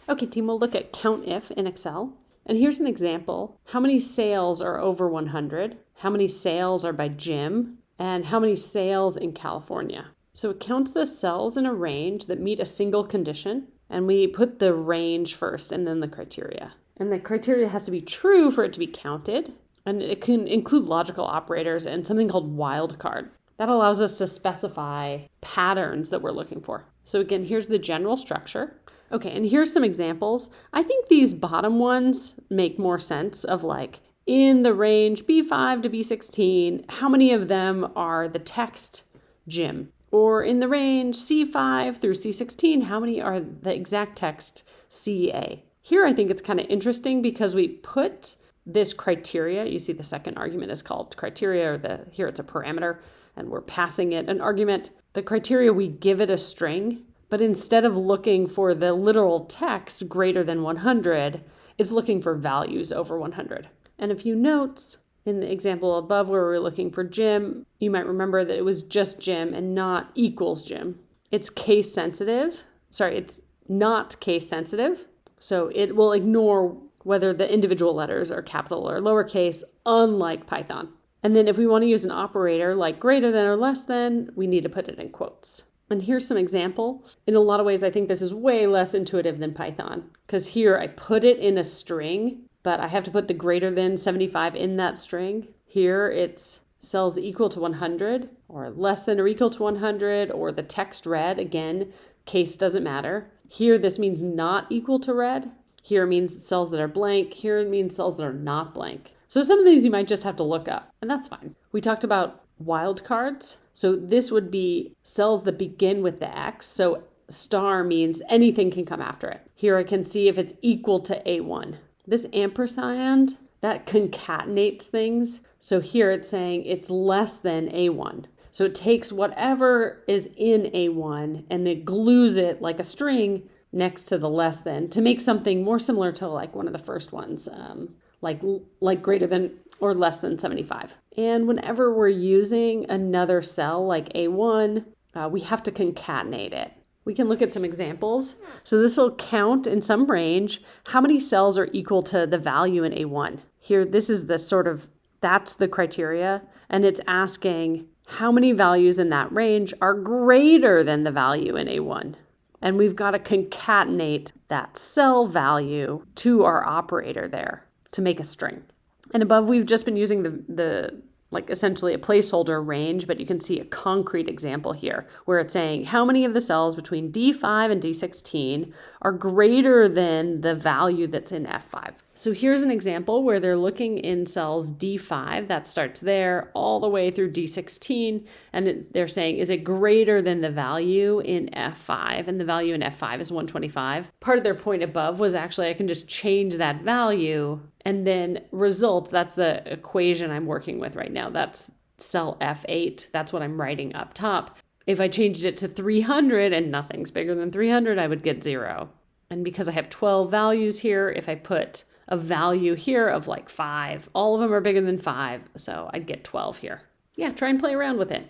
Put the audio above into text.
Okay, team, we'll look at COUNTIF in Excel. And here's an example. How many sales are over 100? How many sales are by gym? And how many sales in California? So it counts the cells in a range that meet a single condition. And we put the range first and then the criteria. And the criteria has to be true for it to be counted. And it can include logical operators and something called wildcard. That allows us to specify patterns that we're looking for. So again, here's the general structure. Okay, and here's some examples. I think these bottom ones make more sense of like in the range B5 to B16, how many of them are the text gym? Or in the range C5 through C16, how many are the exact text CA? Here I think it's kind of interesting because we put this criteria, you see the second argument is called criteria, or here it's a parameter, and we're passing it an argument. The criteria, we give it a string, but instead of looking for the literal text greater than 100, it's looking for values over 100. And a few notes in the example above where we're looking for gym, you might remember that it was just gym and not equals gym. It's case sensitive. It's not case sensitive. So it will ignore whether the individual letters are capital or lowercase, unlike Python. And then if we want to use an operator like greater than or less than, we need to put it in quotes. And here's some examples. In a lot of ways, I think this is way less intuitive than Python, because here I put it in a string, but I have to put the greater than 75 in that string. Here it's cells equal to 100 or less than or equal to 100, or the text red. Again, case doesn't matter. Here this means not equal to red. Here it means cells that are blank. Here it means cells that are not blank. So some of these you might just have to look up, and that's fine. We talked about wildcards. So this would be cells that begin with the X. So star means anything can come after it. Here I can see if it's equal to A1. This ampersand, that concatenates things. So here it's saying it's less than A1. So it takes whatever is in A1 and it glues it like a string next to the less than to make something more similar to like one of the first ones, like greater than or less than 75. And whenever we're using another cell like A1, we have to concatenate it. We can look at some examples. So this will count in some range how many cells are equal to the value in A1. Here, this is that's the criteria, and it's asking how many values in that range are greater than the value in A1. And we've got to concatenate that cell value to our operator there to make a string. And above, we've just been using the essentially a placeholder range, but you can see a concrete example here where it's saying how many of the cells between D5 and D16 are greater than the value that's in F5. So here's an example where they're looking in cells D5, that starts there, all the way through D16, and they're saying, is it greater than the value in F5? And the value in F5 is 125. Part of their point above was actually I can just change that value and then result, that's the equation I'm working with right now. That's cell F8. That's what I'm writing up top. If I changed it to 300 and nothing's bigger than 300, I would get 0. And because I have 12 values here, if I put a value here of like 5, all of them are bigger than 5, so I'd get 12 here. Yeah, try and play around with it.